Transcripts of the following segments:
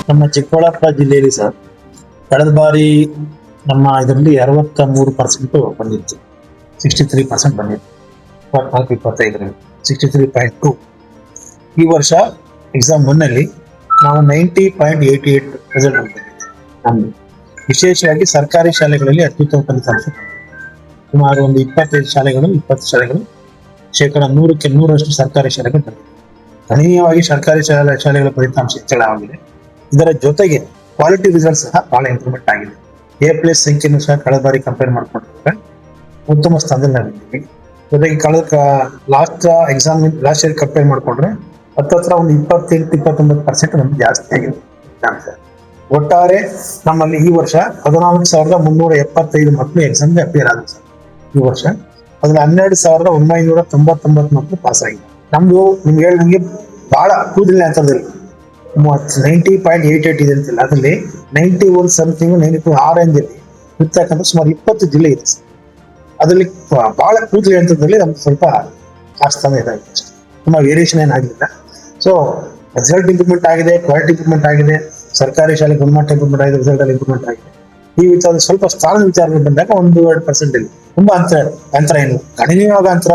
ನಮ್ಮ ಚಿಕ್ಕಬಳ್ಳಾಪುರ ಜಿಲ್ಲೆಯಲ್ಲಿ ಸರ್ ಕಳೆದ ಬಾರಿ ನಮ್ಮ ಇದರಲ್ಲಿ 63% ಬಂದಿತ್ತು. 63% ಬಂದಿತ್ತು 24-25ರಲ್ಲಿ 63.2. ಈ ವರ್ಷ ಎಕ್ಸಾಮ್ 1 ಅಲ್ಲಿ ನಾವು 90.88 ರಿಸಲ್ಟ್ ಬಂದಿತ್ತು. ನಮ್ದು ವಿಶೇಷವಾಗಿ ಸರ್ಕಾರಿ ಶಾಲೆಗಳಲ್ಲಿ ಅತ್ಯುತ್ತಮ ಫಲಿತಾಂಶ. ಸುಮಾರು ಒಂದು 25 ಶಾಲೆಗಳು 20 ಶಾಲೆಗಳು ಶೇಕಡ 100ಕ್ಕೆ 100ರಷ್ಟು ಸರ್ಕಾರಿ ಶಾಲೆಗಳು ಬಂದಿದೆ. ಗಣನೀಯವಾಗಿ ಸರ್ಕಾರಿ ಶಾಲೆಗಳ ಫಲಿತಾಂಶ ಹೆಚ್ಚಳವಾಗಿದೆ. ಇದರ ಜೊತೆಗೆ ಕ್ವಾಲಿಟಿ ರಿಸಲ್ಟ್ ಸಹ ಬಹಳ ಇಂಪ್ರೂವ್ಮೆಂಟ್ ಆಗಿದೆ. A+ ಸಂಖ್ಯೆಯನ್ನು ಸಹ ಕಳೆದ ಬಾರಿ ಕಂಪೇರ್ ಮಾಡ್ಕೊಂಡ್ರೆ ಉತ್ತಮ ಸ್ಥಾನದಲ್ಲಿ ನಾವಿದ್ದೀವಿ. ಜೊತೆಗೆ ಲಾಸ್ಟ್ ಇಯರ್ ಕಂಪೇರ್ ಮಾಡ್ಕೊಂಡ್ರೆ ಹತ್ರ ಒಂದು 28-29% ನಮ್ಗೆ ಜಾಸ್ತಿ ಆಗಿದೆ. ಒಟ್ಟಾರೆ ನಮ್ಮಲ್ಲಿ ಈ ವರ್ಷ 14,375 ಮಕ್ಕಳು ಎಕ್ಸಾಮ್ಗೆ ಅಪಿಯರ್ ಆಗಿದೆ ಸರ್. ಈ ವರ್ಷ ಅದ್ರಲ್ಲಿ 12,999 ಮಕ್ಕಳು ಪಾಸ್ ಆಗಿದೆ. ನಮ್ದು ನಿಮ್ಗೆ ಹೇಳಿದಂಗೆ ಬಹಳ ಕೂದಲಿನ ಅಂತರದಲ್ಲಿ 90.88 ಇದೆ ಅಂತಿಲ್ಲ, ಅದರಲ್ಲಿ 91 ಸಮಥಿಂಗ್ 92 ಆರೆಂಜ್ ಅಲ್ಲಿ ಇರ್ತಕ್ಕಂಥ ಸುಮಾರು 20 ಜಿಲ್ಲೆ ಇದೆ. ಅದರಲ್ಲಿ ಬಹಳ ಕೂದಲಿನ ಅಂತರದಲ್ಲಿ ನಮ್ಗೆ ಸ್ವಲ್ಪ ಆಸ್ಥಾನ ಇದಾಗಿದೆ. ತುಂಬಾ ವೇರಿಯೇಷನ್ ಏನಾಗಿಲ್ಲ. ಸೊ ರಿಸಲ್ಟ್ ಇಂಪ್ರೂವ್ಮೆಂಟ್ ಆಗಿದೆ, ಕ್ವಾಲಿಟಿ ಇಂಪ್ರೂವ್ಮೆಂಟ್ ಆಗಿದೆ, ಸರ್ಕಾರಿ ಶಾಲೆ ಗುಣಮಟ್ಟ ಇಂಪ್ರೂವ್ಮೆಂಟ್ ಆಗಿದೆ, ರಿಸಲ್ಟ್ ಅಲ್ಲಿ ಇಂಪ್ರೂವ್ಮೆಂಟ್ ಆಗಿದೆ. ಈ ವಿಚಾರ ಸ್ವಲ್ಪ ಸ್ಥಾನದ ವಿಚಾರಗಳು ಬಂದಾಗ 1-2% ಇಲ್ಲಿ ತುಂಬಾ ಅಂತರ ಏನು ಗಣನೀಯವಾದ ಅಂತರ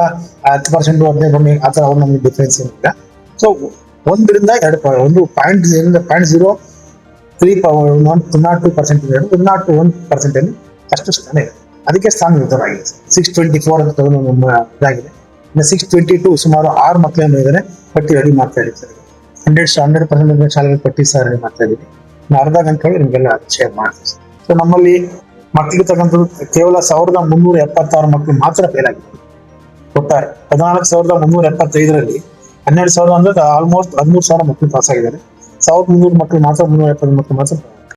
10% 15% ಆ ತರ ನಮ್ಗೆ ಡಿಫ್ರೆನ್ಸ್ ಏನಿಲ್ಲ. ಸೊ 1ರಿಂದ 1.03% 101% ಅಲ್ಲಿ ಅಷ್ಟು ಸ್ಥಾನ ಇದೆ. ಅದಕ್ಕೆ ಸ್ಥಾನ ನಿರ್ಧಾರ ಆಗಿದೆ. 624 ಅಂತ ಇದಾಗಿದೆ. 622 ಸುಮಾರು 6 ಮಕ್ಕಳನ್ನು ಇದ್ದಾರೆ ಪಟ್ಟಿ ರೆಡಿ ಮಾಡ್ತಾ ಇದ್ದೀವಿ. 100% ಶಾಲೆಗಳ ಪಟ್ಟಿ ಸಹ ರೆಡಿ ಮಾಡ್ತಾ ಇದ್ದೀವಿ. ಅರ್ಧ ಗಂಟೆ ನಿಮ್ಗೆಲ್ಲ ಶೇರ್ ಮಾಡ್ತೀವಿ. ಸೊ ನಮ್ಮಲ್ಲಿ ಮಕ್ಕಳಿಗೆ ತಕ್ಕಂಥದ್ದು ಕೇವಲ 1,376 ಮಕ್ಕಳು ಮಾತ್ರ ಫೇಲ್ ಆಗಿದೆ. ಒಟ್ಟಾರೆ 14,375ರಲ್ಲಿ 12,000 ಅಂದ್ರೆ ಆಲ್ಮೋಸ್ಟ್ 13,000 ಮಕ್ಕಳು ಪಾಸ್ ಆಗಿದ್ದಾರೆ. 1,300 ಮಕ್ಕಳು ಮಾತ್ರ 370 ಮಕ್ಕಳು ಮಾತ್ರ